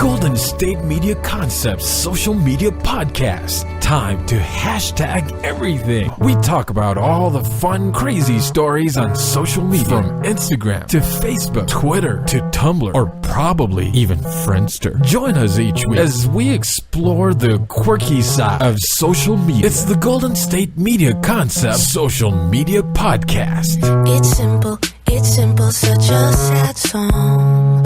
Golden State Media Concepts social media podcast. Time to hashtag everything. We talk about all the fun, crazy stories on social media. From Instagram to Facebook, Twitter to Tumblr, or probably even Friendster. Join us each week as we explore the quirky side of social media. It's the Golden State Media Concepts social media podcast. It's simple, such a sad song.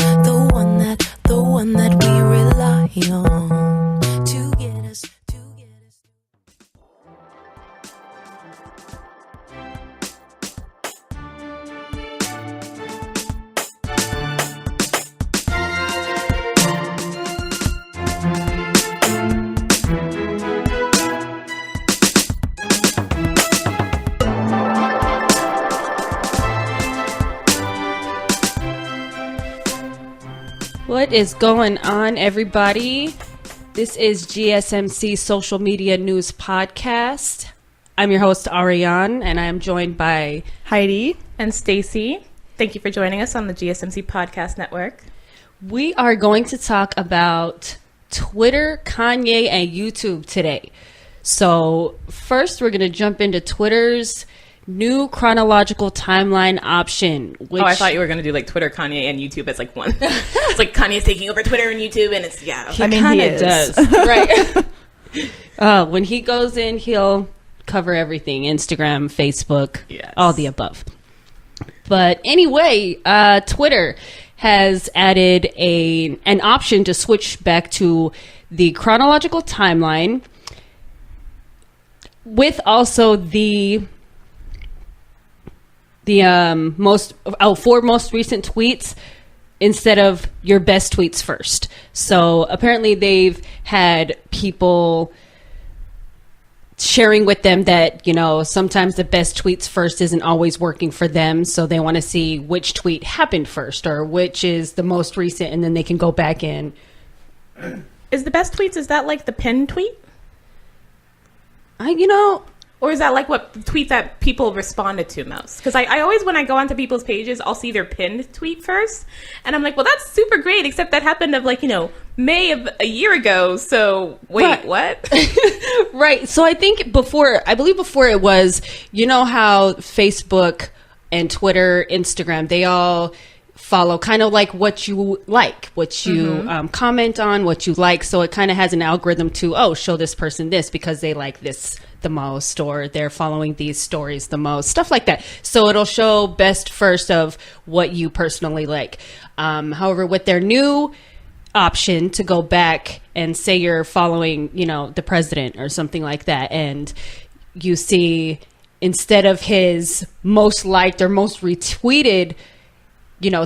The one that we rely on to get us. What is going on, everybody? This is GSMC Social Media News Podcast. I'm your host, Ariane, and I am joined by Heidi and Stacy. Thank you for joining us on the GSMC Podcast Network. We are going to talk about Twitter, Kanye, and YouTube today. So first, we're going to jump into Twitter's new chronological timeline option. Which... Oh, I thought you were going to do like Twitter, Kanye, and YouTube as like one. It's like Kanye's taking over Twitter and YouTube, and it's, yeah. He kind of does. Right. When he goes in, he'll cover everything. Instagram, Facebook, yes. All the above. But anyway, Twitter has added an option to switch back to the chronological timeline with also four most recent tweets instead of your best tweets first. So apparently they've had people sharing with them that, you know, sometimes the best tweets first isn't always working for them. So they want to see which tweet happened first or which is the most recent, and then they can go back in. Is the best tweets, is that like the pinned tweet? Or is that like what tweet that people responded to most? Because I always, when I go onto people's pages, I'll see their pinned tweet first. And I'm like, well, that's super great, except that happened of like, May of a year ago. So wait, right. What? Right. So I believe before it was, you know how Facebook and Twitter, Instagram, they all follow kind of like what you like, what you comment on, what you like. So it kind of has an algorithm to, show this person this because they like this the most, or they're following these stories the most, stuff like that. So it'll show best first of what you personally like. However, with their new option to go back and say you're following, the president or something like that, and you see instead of his most liked or most retweeted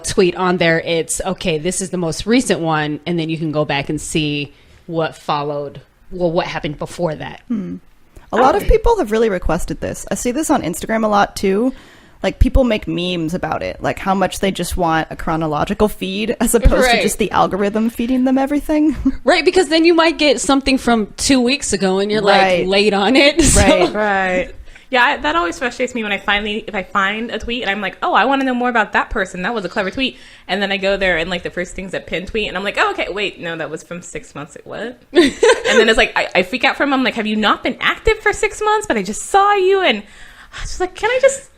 tweet on there, it's okay, this is the most recent one, and then you can go back and see what followed, what happened before that. A lot of people have really requested this. I see this on Instagram a lot too. Like, people make memes about it, like how much they just want a chronological feed as opposed to just the algorithm feeding them everything. Right, because then you might get something from 2 weeks ago and you're like late on it. Right. Yeah, that always frustrates me when if I find a tweet and I'm like, oh, I want to know more about that person. That was a clever tweet. And then I go there and like the first thing's a pinned tweet and I'm like, oh, okay, wait, no, that was from 6 months. Like, what? And then it's like, I freak out from them. I'm like, have you not been active for 6 months? But I just saw you. And I was just like,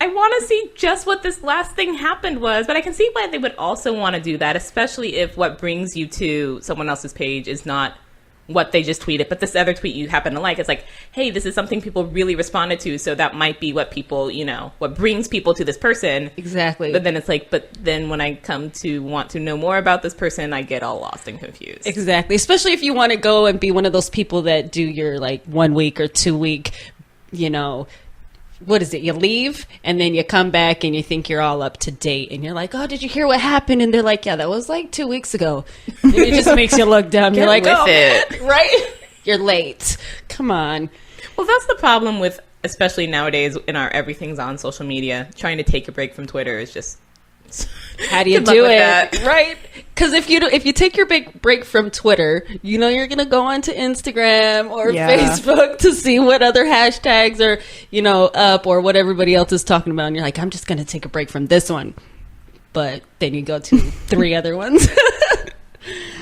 I want to see just what this last thing happened was. But I can see why they would also want to do that, especially if what brings you to someone else's page is not what they just tweeted, but this other tweet you happen to like. It's like, hey, this is something people really responded to, so that might be what people, what brings people to this person. Exactly. But then it's like, but then when I come to want to know more about this person, I get all lost and confused. Exactly. Especially if you want to go and be one of those people that do your like 1 week or 2 week, what is it? You leave and then you come back and you think you're all up to date and you're like, oh, did you hear what happened? And they're like, yeah, that was like 2 weeks ago. And it just makes you look dumb. You're like, oh, man, right? You're late. Come on. Well, that's the problem with, especially nowadays in our everything's on social media, trying to take a break from Twitter is just How do you do it? Right? Because if you take your big break from Twitter, you know you're going to go onto Instagram or Facebook to see what other hashtags are, up or what everybody else is talking about. And you're like, I'm just going to take a break from this one. But then you go to 3 other ones.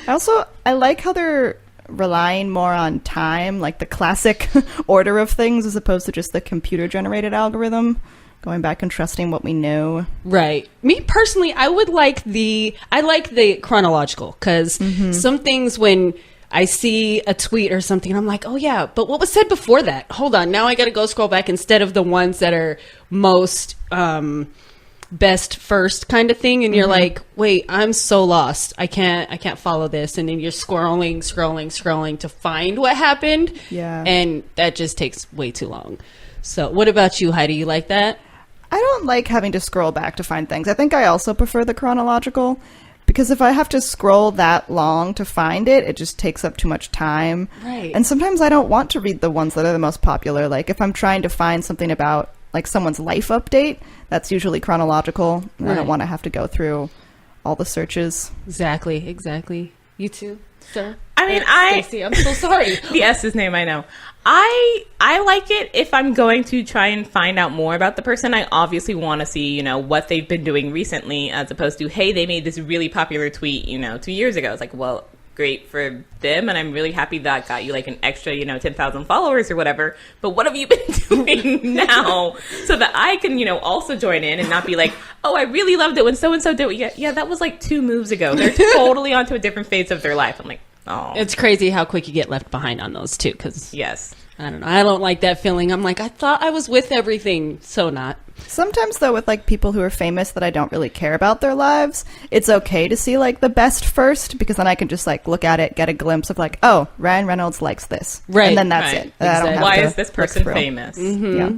I like how they're relying more on time, like the classic order of things, as opposed to just the computer-generated algorithm. Going back and trusting what we know. Right. Me personally, I like the chronological, because some things, when I see a tweet or something, I'm like, oh yeah, but what was said before that? Hold on, now I got to go scroll back, instead of the ones that are most best first kind of thing, and you're like, wait, I'm so lost, I can't follow this, and then you're scrolling to find what happened, and that just takes way too long. So what about you, Heidi? You like that? I don't like having to scroll back to find things. I think I also prefer the chronological, because if I have to scroll that long to find it, it just takes up too much time. Right. And sometimes I don't want to read the ones that are the most popular. Like if I'm trying to find something about like someone's life update, that's usually chronological. Right. I don't want to have to go through all the searches. Exactly. You too, sir? I mean, Stacey, I'm so sorry. The S's name, I know. I like it if I'm going to try and find out more about the person. I obviously want to see, what they've been doing recently, as opposed to, hey, they made this really popular tweet, 2 years ago. It's like, well, great for them, and I'm really happy that got you like an extra, 10,000 followers or whatever. But what have you been doing now, so that I can, also join in and not be like, oh, I really loved it when so-and-so did it. Yeah, that was like 2 moves ago. They're totally onto a different phase of their life. I'm like, oh. It's crazy how quick you get left behind on those too, because yes. I don't know. I don't like that feeling. I'm like, I thought I was with everything, so not. Sometimes, though, with like people who are famous that I don't really care about their lives, it's okay to see like the best first, because then I can just like look at it, get a glimpse of like, oh, Ryan Reynolds likes this, right? And then that's it. Exactly. I don't have Why to is this person look through. famous? Yeah.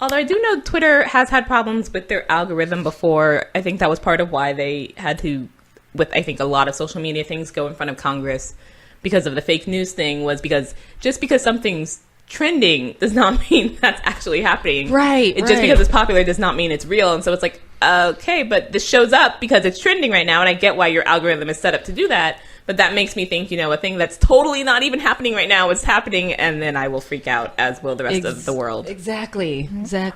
Although I do know Twitter has had problems with their algorithm before. I think that was part of why they had to, with I think a lot of social media things, go in front of Congress because of the fake news thing, was because just because something's trending does not mean that's actually happening. Right. Just because it's popular does not mean it's real. And so it's like, okay, but this shows up because it's trending right now, and I get why your algorithm is set up to do that. But that makes me think, a thing that's totally not even happening right now is happening, and then I will freak out, as will the rest of the world. Exactly.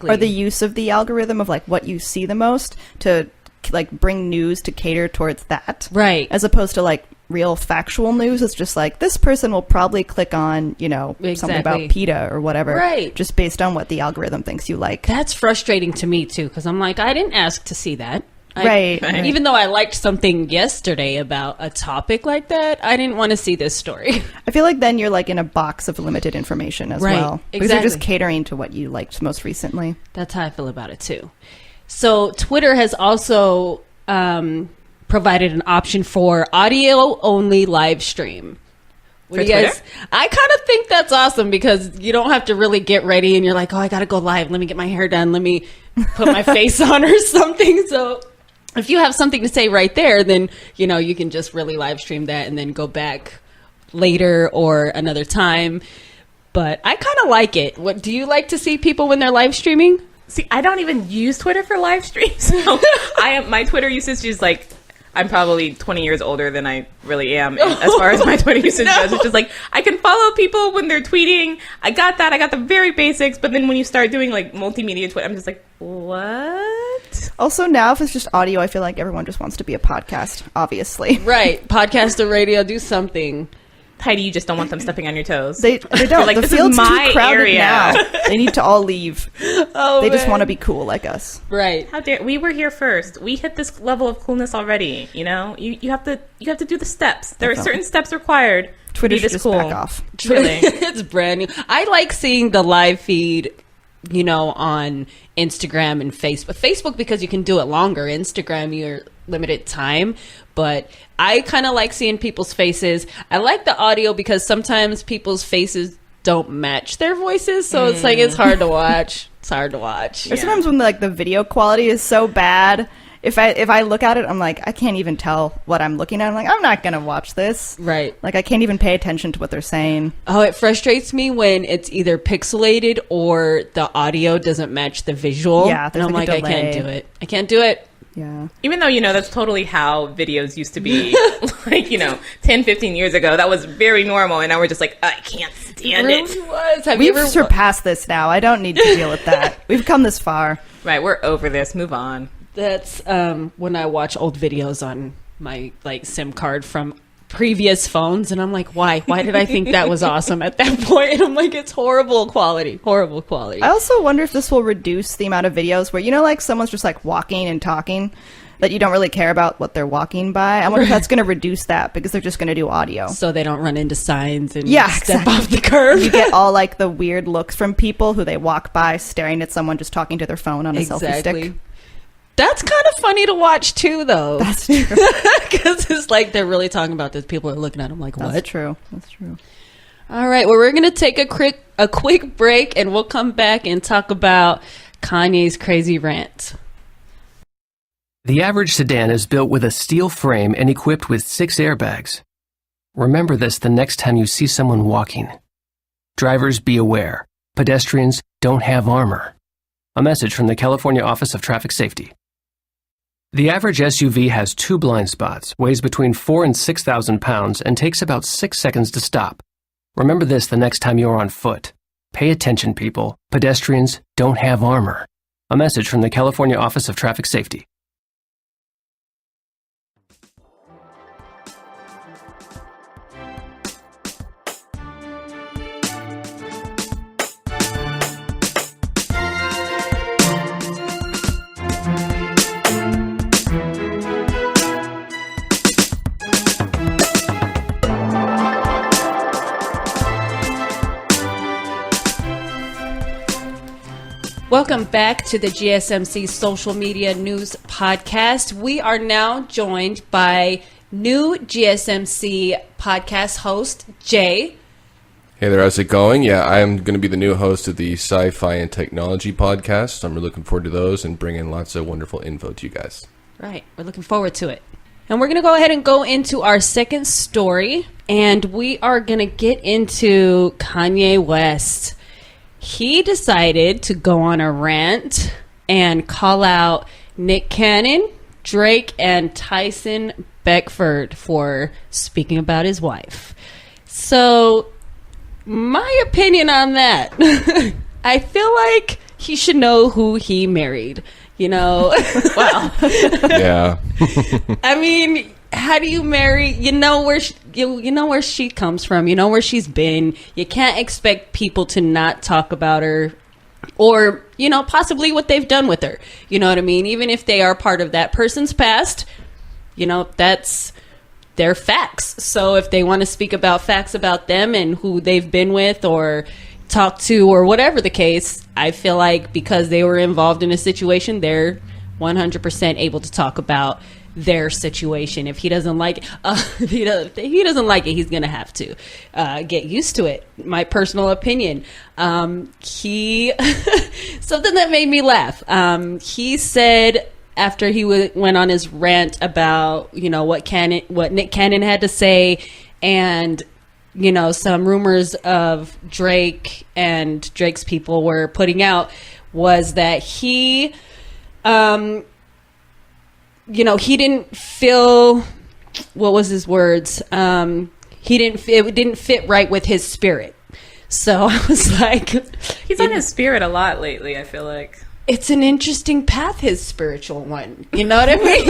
Or the use of the algorithm of like what you see the most to like bring news to cater towards that. Right. As opposed to like real factual news. It's just like, this person will probably click on, something about PETA or whatever. Right. Just based on what the algorithm thinks you like. That's frustrating to me too, because I'm like, I didn't ask to see that. Right. Even though I liked something yesterday about a topic like that, I didn't want to see this story. I feel like then you're like in a box of limited information as well. Because you're just catering to what you liked most recently. That's how I feel about it too. So Twitter has also provided an option for audio only live stream. For Twitter? I kind of think that's awesome, because you don't have to really get ready and you're like, oh, I gotta go live, let me get my hair done, let me put my face on or something. So if you have something to say right there, then you can just really live stream that and then go back later or another time. But I kind of like it. What do you like to see people when they're live streaming? See, I don't even use Twitter for live streams. So my Twitter usage is like, I'm probably 20 years older than I really am as far as my Twitter usage goes. It's just like, I can follow people when they're tweeting. I got that. I got the very basics. But then when you start doing like multimedia Twitter, I'm just like, what? Also, now if it's just audio, I feel like everyone just wants to be a podcast, obviously. Right. Podcast or radio, do something. Heidi, you just don't want them stepping on your toes. They don't. Like, the this field's is my too crowded area. now. They need to all leave. Oh, they just man. want to be cool like us. Right. How dare we were here first. We hit this level of coolness already. You have to do the steps. There are certain steps required. Twitter to be should this just cool. back off. Really. It's brand new. I like seeing the live feed, on Instagram and Facebook. Facebook, because you can do it longer. Instagram, you're limited time. But I kind of like seeing people's faces. I like the audio because sometimes people's faces don't match their voices. So it's like, it's hard to watch. It's hard to watch. Or sometimes when like the video quality is so bad, if I look at it, I'm like, I can't even tell what I'm looking at. I'm like, I'm not going to watch this. Right. Like, I can't even pay attention to what they're saying. Oh, it frustrates me when it's either pixelated or the audio doesn't match the visual. Yeah, and there's I'm like like, a I can't delay. do it. I can't do it. Yeah. Even though, that's totally how videos used to be, like, 10, 15 years ago. That was very normal. And now we're just like, I can't stand it. really was. Have We've you ever surpassed this now. I don't need to deal with that. We've come this far. Right, we're over this. Move on. That's when I watch old videos on my like SIM card from previous phones, and I'm like, why did I think that was awesome at that point? And I'm like, it's horrible quality. I also wonder if this will reduce the amount of videos where, you know, like someone's just like walking and talking that you don't really care about what they're walking by. I wonder if that's going to reduce that because they're just going to do audio, so they don't run into signs and step exactly. off the curb. You get all like the weird looks from people who they walk by staring at someone just talking to their phone on a selfie stick. That's kind of funny to watch too, though. That's true. Because it's like they're really talking about this. People are looking at them like, what? That's true. All right. Well, we're going to take a quick break, and we'll come back and talk about Kanye's crazy rant. The average sedan is built with a steel frame and equipped with 6 airbags. Remember this the next time you see someone walking. Drivers, be aware. Pedestrians don't have armor. A message from the California Office of Traffic Safety. The average SUV has 2 blind spots, weighs between 4,000 and 6,000 pounds, and takes about 6 seconds to stop. Remember this the next time you're on foot. Pay attention, people. Pedestrians don't have armor. A message from the California Office of Traffic Safety. Welcome back to the GSMC Social Media News Podcast. We are now joined by new GSMC podcast host, Jay. Hey there, how's it going? Yeah, I am going to be the new host of the Sci-Fi and Technology podcast. I'm really looking forward to those and bringing lots of wonderful info to you guys. Right, we're looking forward to it. And we're going to go ahead and go into our second story, and we are going to get into Kanye West. He decided to go on a rant and call out Nick Cannon, Drake, and Tyson Beckford for speaking about his wife. So, my opinion on that, I feel like he should know who he married. You know, wow. Yeah. I mean, how do you marry? You know where you know where she comes from. You know where she's been. You can't expect people to not talk about her, or you know, possibly what they've done with her. You know what I mean? Even if they are part of that person's past, you know, that's their facts. So if they want to speak about facts about them and who they've been with or talked to or whatever the case, I feel like because they were involved in a situation, they're 100% able to talk about their situation. If he doesn't like it, if he doesn't like it, he's gonna have to get used to it. My personal opinion. He something that made me laugh. He said after he went on his rant about, you know, what Nick Cannon had to say, and you know, some rumors of Drake and Drake's people were putting out, was that he you know, he didn't feel, what was his words? It didn't fit right with his spirit. So I was like, he's on his spirit a lot lately, I feel like. It's an interesting path, his spiritual one. You know what I mean?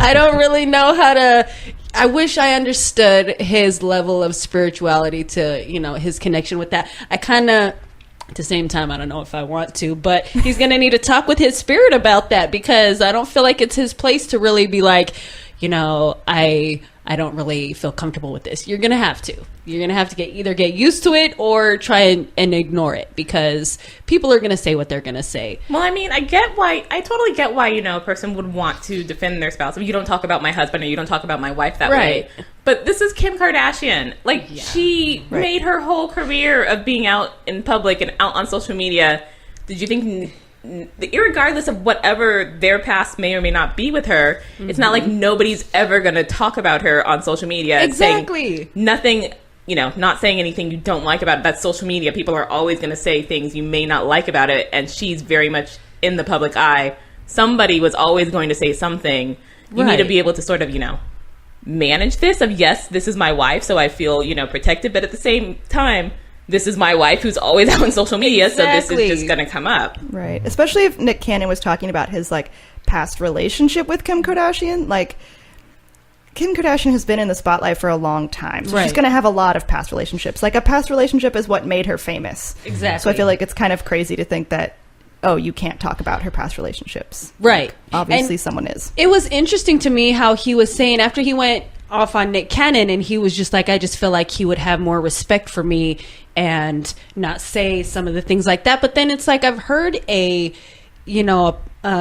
I don't really know how to. I wish I understood his level of spirituality to, you know, his connection with that. I kind of, at the same time, I don't know if I want to, but he's going to need to talk with his spirit about that, because I don't feel like it's his place to really be like, you know, I don't really feel comfortable with this. You're going to have to. You're going to have to either get used to it or try and ignore it, because people are going to say what they're going to say. Well, I mean, I totally get why, you know, a person would want to defend their spouse. If you don't talk about my husband or you don't talk about my wife that way. But this is Kim Kardashian. Like, she made her whole career of being out in public and out on social media. Did you think, irregardless of whatever their past may or may not be with her, it's not like nobody's ever going to talk about her on social media. Exactly. Saying nothing, you know, not saying anything you don't like about it. That's social media. People are always going to say things you may not like about it, and she's very much in the public eye. Somebody was always going to say something. You need to be able to sort of, you know, manage this of, yes, this is my wife, so I feel, you know, protected, but at the same time, this is my wife who's always out on social media, so this is just going to come up. Right. Especially if Nick Cannon was talking about his, like, past relationship with Kim Kardashian. Like, Kim Kardashian has been in the spotlight for a long time, so she's going to have a lot of past relationships. Like, a past relationship is what made her famous. Exactly. So I feel like it's kind of crazy to think that, oh, you can't talk about her past relationships. Right. Like, obviously, and someone is. It was interesting to me how he was saying after he went off on Nick Cannon, and he was just like, I just feel like he would have more respect for me and not say some of the things like that. But then it's like, I've heard a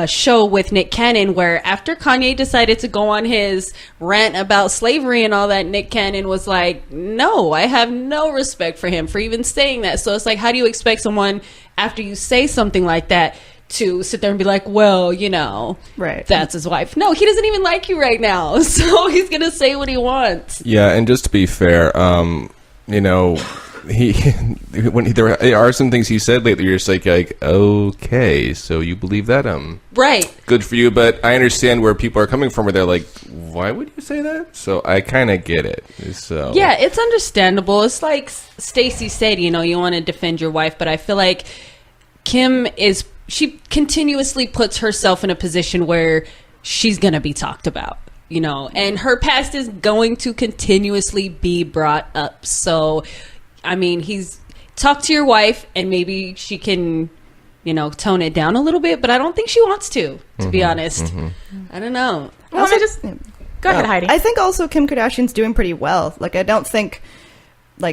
show with Nick Cannon where after Kanye decided to go on his rant about slavery and all that, Nick Cannon was like, no, I have no respect for him for even saying that. So it's like, how do you expect someone after you say something like that to sit there and be like, well, right, that's his wife? No, he doesn't even like you right now, so he's gonna say what he wants. Yeah, and just to be fair, there are some things he said lately. You're just like, okay, so you believe that? Right. Good for you, but I understand where people are coming from. Where they're like, why would you say that? So I kind of get it. So yeah, it's understandable. It's like Stacey said, you want to defend your wife, but I feel like she continuously puts herself in a position where she's going to be talked about, and her past is going to continuously be brought up. So, I mean, talk to your wife and maybe she can, tone it down a little bit, but I don't think she wants to be honest. Mm-hmm. I don't know. Well, go ahead, Heidi. I think also Kim Kardashian's doing pretty well. Like, I don't think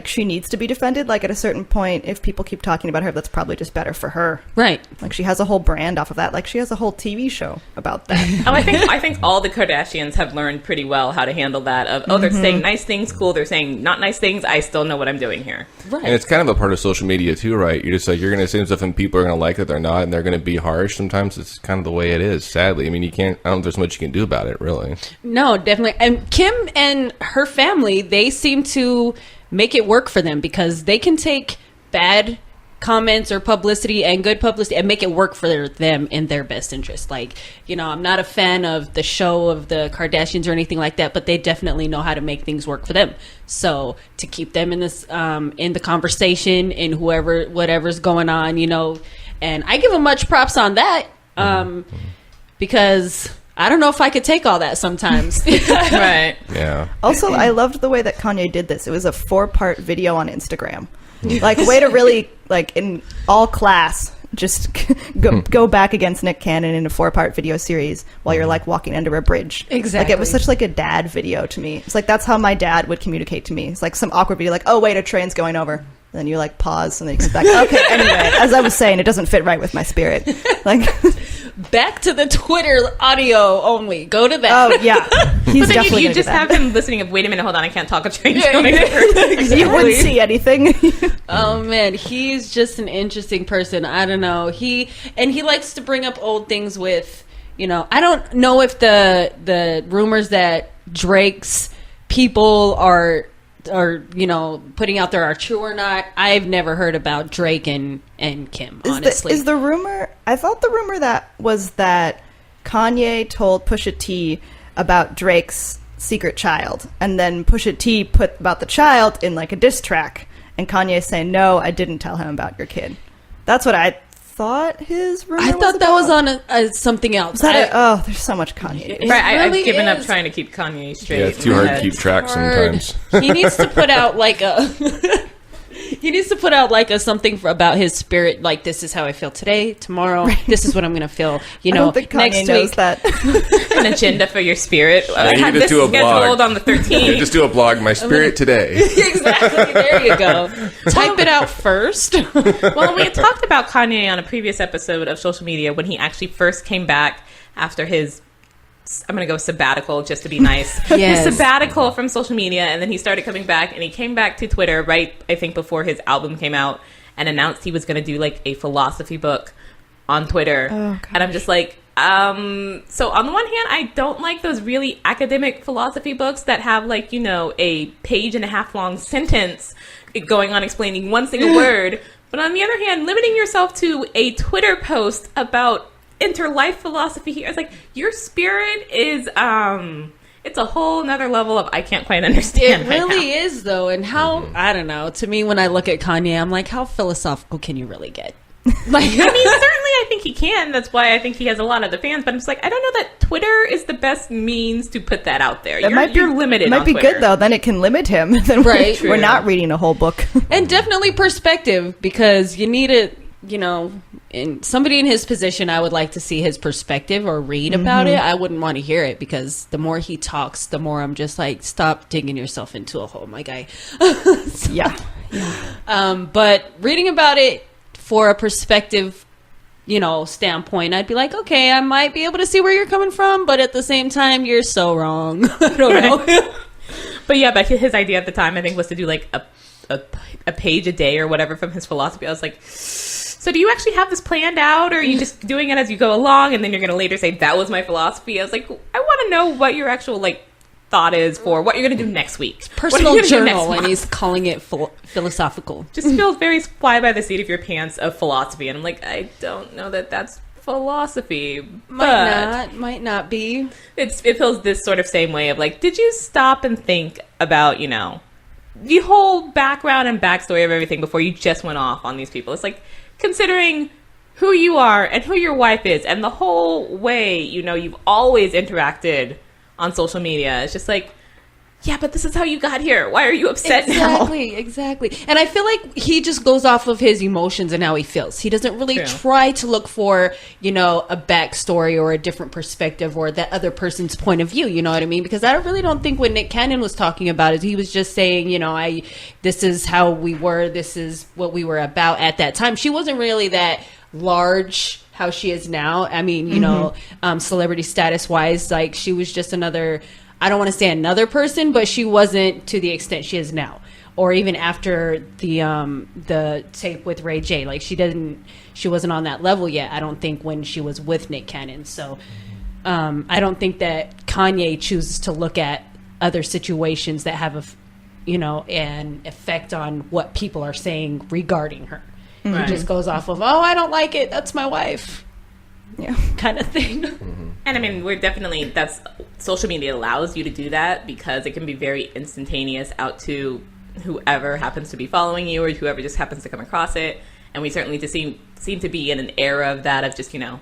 she needs to be defended. Like, at a certain point, if people keep talking about her, that's probably just better for her. Right. Like, she has a whole brand off of that. Like, she has a whole TV show about that. I think all the Kardashians have learned pretty well how to handle that. They're saying nice things, cool. They're saying not nice things. I still know what I'm doing here. Right. And it's kind of a part of social media too, right? You're just like, you're going to say stuff and people are going to like it, they're not, and they're going to be harsh. Sometimes it's kind of the way it is, sadly. I mean, I don't know if there's much you can do about it, really. No, definitely. And Kim and her family, they seem to make it work for them because they can take bad comments or publicity and good publicity and make it work for them in their best interest. Like, I'm not a fan of the show of the Kardashians or anything like that, but they definitely know how to make things work for them. So to keep them in this, in the conversation and whatever's going on, and I give them much props on that, because I don't know if I could take all that sometimes. Right. Yeah. Also, I loved the way that Kanye did this. It was a 4-part video on Instagram. Like, way to really, in all class, just go back against Nick Cannon in a 4-part video series while you're, walking under a bridge. Exactly. It was such, a dad video to me. It's that's how my dad would communicate to me. It's some awkward video, oh, wait, a train's going over. And then you, pause, and then you come back. Okay, anyway, as I was saying, it doesn't fit right with my spirit. Back to the Twitter audio only. Go to that. Oh, yeah. He's but then definitely you just have him listening of, wait a minute, hold on, I can't talk, a train. Exactly. You wouldn't see anything. Oh, man, he's just an interesting person. I don't know. He likes to bring up old things with, I don't know if the rumors that Drake's people are putting out there are true or not. I've never heard about Drake and Kim, honestly. Is the rumor, I thought the rumor was that Kanye told Pusha T about Drake's secret child, and then Pusha T put about the child in a diss track, and Kanye saying, no, I didn't tell him about your kid. That's what I thought his rumor was. I thought that was on something else. There's so much Kanye. Right, I've given up trying to keep Kanye straight. Yeah, it's too hard to keep track sometimes. He needs to put out a something about his spirit. This is how I feel today, tomorrow. Right. This is what I'm going to feel. I don't think Kanye next knows week. That. An agenda for your spirit. I have need to this do a scheduled blog. on the 13th. Just do a blog. My spirit today. Exactly. There you go. Type it out first. Well, we had talked about Kanye on a previous episode of Social Media when he actually first came back after his, I'm going to go sabbatical just to be nice. Yes. His sabbatical from social media, and then he started coming back, and he came back to Twitter right, I think, before his album came out, and announced he was going to do a philosophy book on Twitter. Oh, and I'm just like, so on the one hand, I don't like those really academic philosophy books that have a page and a half long sentence going on explaining one single word. But on the other hand, limiting yourself to a Twitter post about interlife philosophy here, it's your spirit is it's a whole nother level of I can't quite understand. It really is, though. And how, I don't know, to me, when I look at Kanye, I'm like, how philosophical can you really get? Like, I mean, certainly I think he can. That's why I think he has a lot of the fans. But I'm just like, I don't know that Twitter is the best means to put that out there. You're limited. It might be Twitter. good though. Then it can limit him. Then Right. we're not reading a whole book. and definitely perspective, because you need it. You know, in somebody in his position, I would like to see his perspective or read about it. I wouldn't want to hear it, because the more he talks, the more I'm just like, stop digging yourself into a hole, my guy. Yeah. But reading about it for a perspective, you know, standpoint, I'd be like, okay, I might be able to see where you're coming from, but at the same time, you're so wrong. I don't know. But yeah, but his idea at the time, I think, was to do like a page a day or whatever from his philosophy. I was like, so do you actually have this planned out, or are you just doing it as you go along, and then you're going to later say, that was my philosophy? I was like, I want to know what your actual, like, thought is for what you're going to do next week. Personal journal, and he's calling it philosophical. Just feels very fly by the seat of your pants of philosophy. And I'm like, I don't know that that's philosophy. Might not be. It feels this sort of same way of like, did you stop and think about, you know, the whole background and backstory of everything before you just went off on these people? It's like, considering who you are and who your wife is and the whole way, you know, you've always interacted on social media. It's just like, yeah, but this is how you got here. Why are you upset now? Exactly. And I feel like he just goes off of his emotions and how he feels. He doesn't really try to look for, you know, a backstory or a different perspective or that other person's point of view. You know what I mean? Because I really don't think what Nick Cannon was talking about is he was just saying, you know, this is how we were. This is what we were about at that time. She wasn't really that large how she is now. I mean, you know, celebrity status wise, like she was just another, I don't want to say another person, but she wasn't to the extent she is now. Or even after the tape with Ray J, like she wasn't on that level yet, I don't think, when she was with Nick Cannon. So I don't think that Kanye chooses to look at other situations that have an effect on what people are saying regarding her. Right. He just goes off of, oh, I don't like it, that's my wife. Yeah, kind of thing. And I mean, that's social media allows you to do that because it can be very instantaneous out to whoever happens to be following you or whoever just happens to come across it. And we certainly just seem to be in an era of that, of just, you know,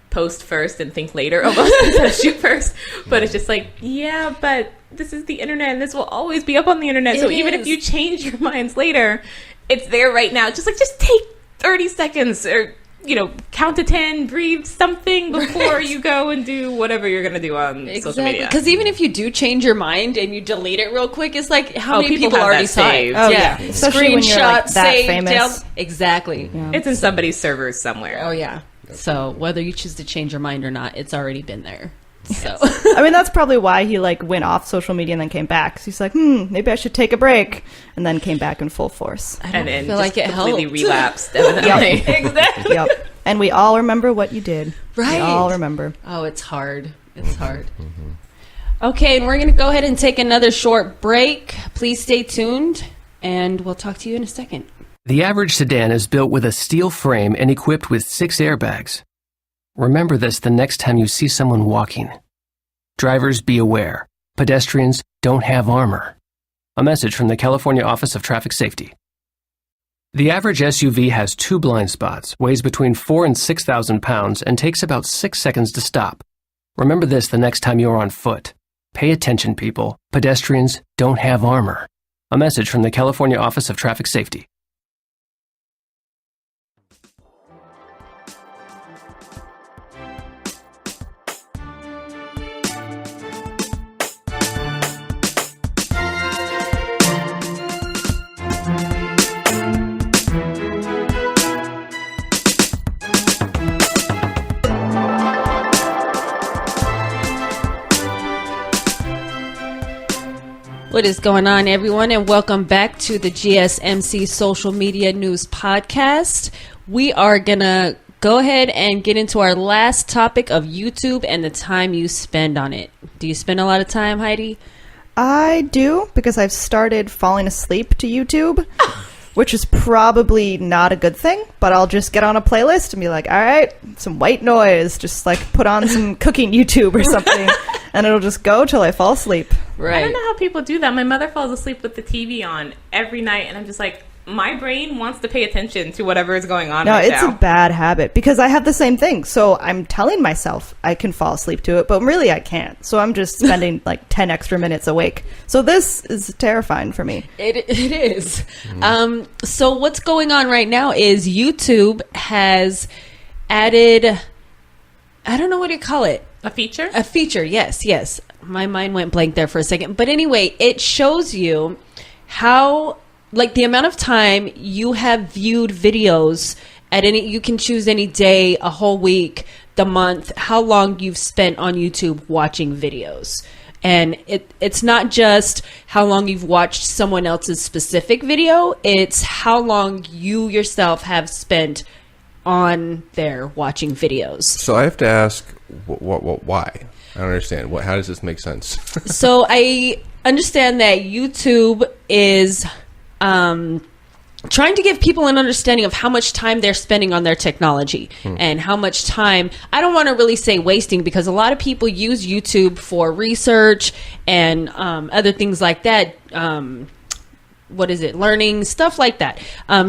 post first and think later almost instead of shoot first. But it's just like, yeah, but this is the internet and this will always be up on the internet. So even if you change your minds later, it's there right now. Just take 30 seconds or, you know, count to 10, breathe something before you go and do whatever you're going to do on social media. Because even if you do change your mind and you delete it real quick, it's like, how many people already saw it? Oh, yeah. Especially when you're like that famous. Exactly. Yeah. It's in somebody's servers somewhere. Oh, yeah. So whether you choose to change your mind or not, it's already been there. So I mean, that's probably why he like went off social media and then came back. So he's like, maybe I should take a break, and then came back in full force. I don't feel like it completely helped. Relapsed. Yep. Exactly. Yep. And we all remember what you did. Right. We all remember. Oh, it's hard. It's hard. Okay, and we're going to go ahead and take another short break. Please stay tuned, and we'll talk to you in a second. The average sedan is built with a steel frame and equipped with 6 airbags. Remember this the next time you see someone walking. Drivers, be aware. Pedestrians don't have armor. A message from the California Office of Traffic Safety. The average SUV has 2 blind spots, weighs between 4,000 and 6,000 pounds, and takes about 6 seconds to stop. Remember this the next time you're on foot. Pay attention, people. Pedestrians don't have armor. A message from the California Office of Traffic Safety. What is going on, everyone, and welcome back to the GSMC Social Media News Podcast. We are going to go ahead and get into our last topic of YouTube and the time you spend on it. Do you spend a lot of time, Heidi? I do, because I've started falling asleep to YouTube, which is probably not a good thing, but I'll just get on a playlist and be like, all right, some white noise, just like put on some cooking YouTube or something, and it'll just go till I fall asleep. Right. I don't know how people do that. My mother falls asleep with the TV on every night, and I'm just like, my brain wants to pay attention to whatever is going on No, right it's now. a bad habit because I have the same thing. So I'm telling myself I can fall asleep to it, but really I can't. So I'm just spending like 10 extra minutes awake. So this is terrifying for me. It is. So what's going on right now is YouTube has added, I don't know what you call it. A feature? A feature, yes. My mind went blank there for a second. But anyway, it shows you how, like, the amount of time you have viewed videos at any, you can choose any day, a whole week, the month, how long you've spent on YouTube watching videos. And it's not just how long you've watched someone else's specific video, it's how long you yourself have spent on there watching videos. So I have to ask, why? I don't understand. How does this make sense? So I understand that YouTube is trying to give people an understanding of how much time they're spending on their technology and how much time, I don't want to really say wasting, because a lot of people use YouTube for research and other things like that. Learning, stuff like that.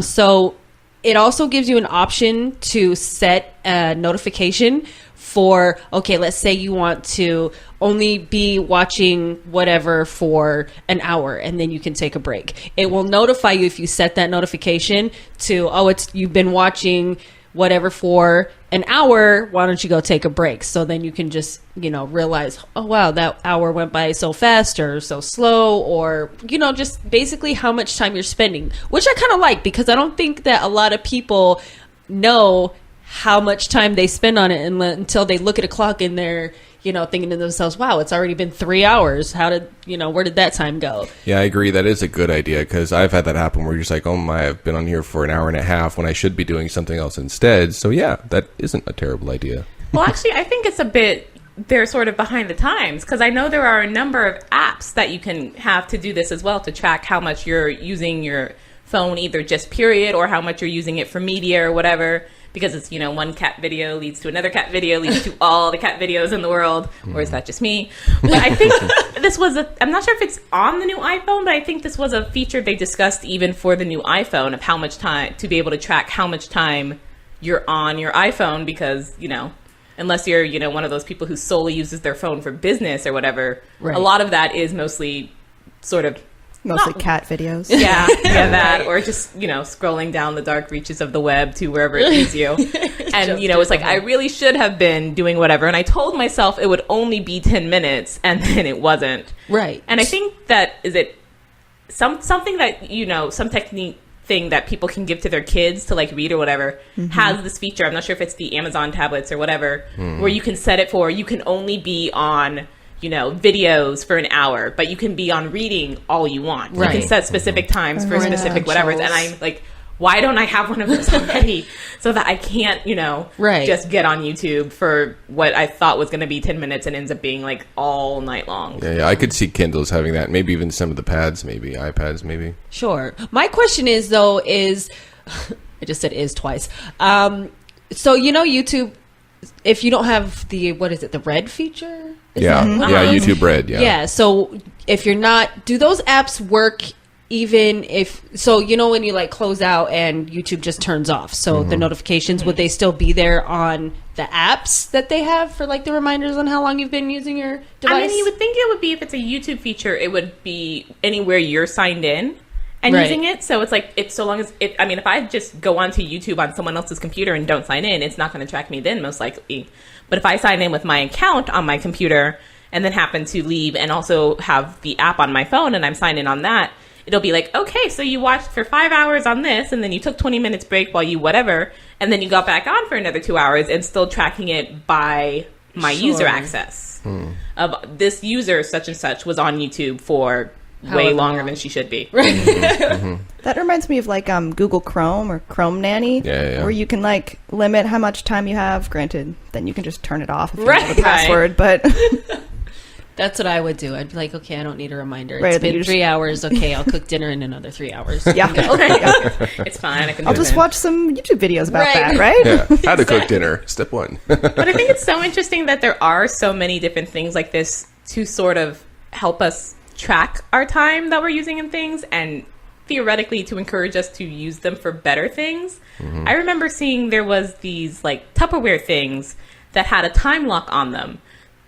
So it also gives you an option to set a notification for, okay, let's say you want to only be watching whatever for an hour and then you can take a break. It will notify you if you set that notification to, you've been watching whatever for an hour, why don't you go take a break? So then you can just, realize, oh wow, that hour went by so fast or so slow, or, just basically how much time you're spending, which I kind of like, because I don't think that a lot of people know how much time they spend on it until they look at a clock and they're, thinking to themselves, wow, it's already been 3 hours. Where did that time go? Yeah, I agree. That is a good idea, because I've had that happen where you're just like, oh my, I've been on here for an hour and a half when I should be doing something else instead. So yeah, that isn't a terrible idea. Well, actually, I think it's a bit, they're sort of behind the times, because I know there are a number of apps that you can have to do this as well, to track how much you're using your phone, either just period, or how much you're using it for media or whatever. Because it's, one cat video leads to another cat video, leads to all the cat videos in the world. Or is that just me? But I think this was I'm not sure if it's on the new iPhone, but I think this was a feature they discussed even for the new iPhone, of how much time, to be able to track how much time you're on your iPhone. Because, unless you're, one of those people who solely uses their phone for business or whatever, right. A lot of that is mostly sort of Mostly cat videos. Yeah, that, or just, scrolling down the dark reaches of the web to wherever it leads you. And, it's like, I really should have been doing whatever. And I told myself it would only be 10 minutes, and then it wasn't. Right. And I think that, is it something that, some technique thing that people can give to their kids to, like, read or whatever, has this feature. I'm not sure if it's the Amazon tablets or whatever, where you can set it for, you can only be on videos for an hour, but you can be on reading all you want. Right. You can set specific times for specific whatevers. And I'm like, why don't I have one of those already, so that I can't, just get on YouTube for what I thought was going to be 10 minutes and ends up being like all night long. Yeah, I could see Kindles having that. Maybe even some of the pads, maybe iPads, maybe. Sure. My question is, though, I just said is twice. So, YouTube, if you don't have the red feature? YouTube Red. Yeah. So if you're not, do those apps work even if, so when you like close out and YouTube just turns off, so the notifications, would they still be there on the apps that they have for like the reminders on how long you've been using your device? I mean, you would think it would be, if it's a YouTube feature, it would be anywhere you're signed in and using it. So it's like, if I just go onto YouTube on someone else's computer and don't sign in, it's not going to track me then, most likely. But if I sign in with my account on my computer and then happen to leave and also have the app on my phone and I'm signed in on that, it'll be like, okay, so you watched for 5 hours on this, and then you took 20 minutes break while you whatever, and then you got back on for another 2 hours, and still tracking it by my user access. Of this user such and such was on YouTube for way longer than she should be. Right. That reminds me of like Google Chrome or Chrome Nanny, where you can like limit how much time you have. Granted, then you can just turn it off if you know the password, but that's what I would do. I'd be like, okay, I don't need a reminder. It's been 3 hours. Okay, I'll cook dinner in another 3 hours. Yeah. It's fine. I'll just watch some YouTube videos about that, right? Yeah. How to cook dinner, step 1. But I think it's so interesting that there are so many different things like this to sort of help us track our time that we're using in things. And theoretically to encourage us to use them for better things. I remember seeing there was these like Tupperware things that had a time lock on them,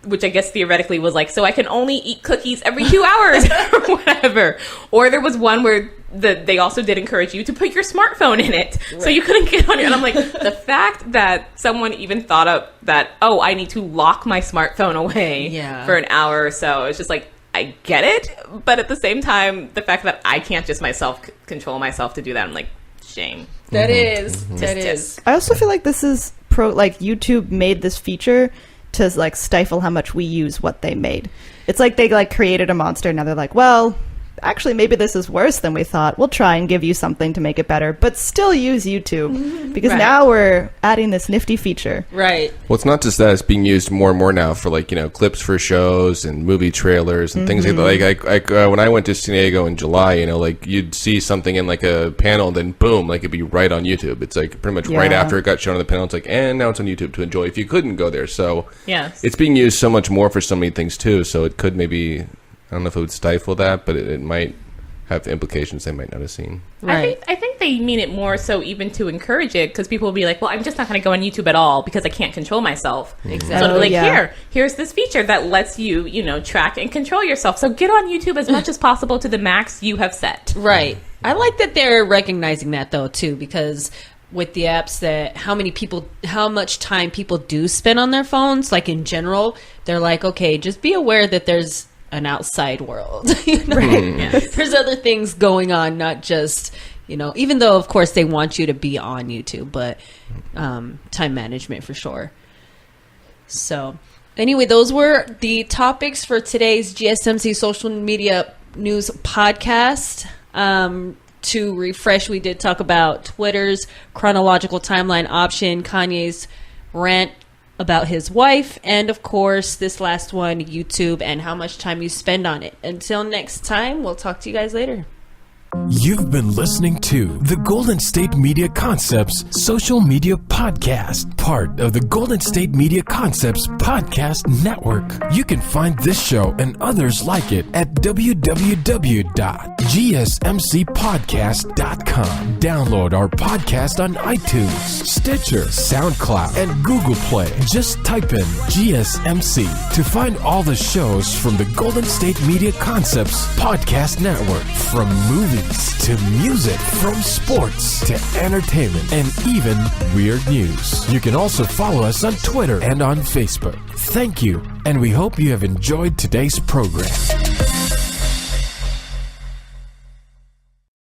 which I guess theoretically was like, so I can only eat cookies every 2 hours or whatever. Or there was one where they also did encourage you to put your smartphone in it, so you couldn't get on it. And I'm like, the fact that someone even thought up that, oh, I need to lock my smartphone away for an hour or so, it's just like, I get it, but at the same time, the fact that I can't just control myself to do that, I'm like, shame. That is. I also feel like this is YouTube made this feature to like stifle how much we use what they made. It's like they like created a monster and now they're like, well, actually maybe this is worse than we thought. We'll try and give you something to make it better, but still use YouTube because now we're adding this nifty feature. Right. Well, it's not just that; it's being used more and more now for like clips for shows and movie trailers and things like that. Like when I went to San Diego in July, like you'd see something in like a panel, and then boom, like it'd be right on YouTube. It's like pretty much right after it got shown on the panel. It's like, and now it's on YouTube to enjoy if you couldn't go there. So it's being used so much more for so many things too. So it could maybe. I don't know if it would stifle that, but it might have implications they might not have seen. Right. I think they mean it more so even to encourage it, because people will be like, well, I'm just not going to go on YouTube at all because I can't control myself. Exactly. So here's this feature that lets you, track and control yourself. So get on YouTube as much as possible to the max you have set. Right. I like that they're recognizing that though too, because with the apps that how much time people do spend on their phones, like in general, they're like, okay, just be aware that there's an outside world. There's other things going on, not just even though of course they want you to be on YouTube, but time management for sure. So anyway, those were the topics for today's GSMC social media news podcast. To refresh, we did talk about Twitter's chronological timeline option, Kanye's rant about his wife, and of course this last one, YouTube and how much time you spend on it. Until next time, we'll talk to you guys later. You've been listening to the Golden State Media Concepts Social Media Podcast, part of the Golden State Media Concepts Podcast Network. You can find this show and others like it at www.gsmcpodcast.com. Download our podcast on iTunes, Stitcher, SoundCloud, and Google Play. Just type in GSMC to find all the shows from the Golden State Media Concepts Podcast Network, from movies to music, from sports to entertainment, and even weird news. You can also follow us on Twitter and on Facebook. Thank you, and we hope you have enjoyed today's program.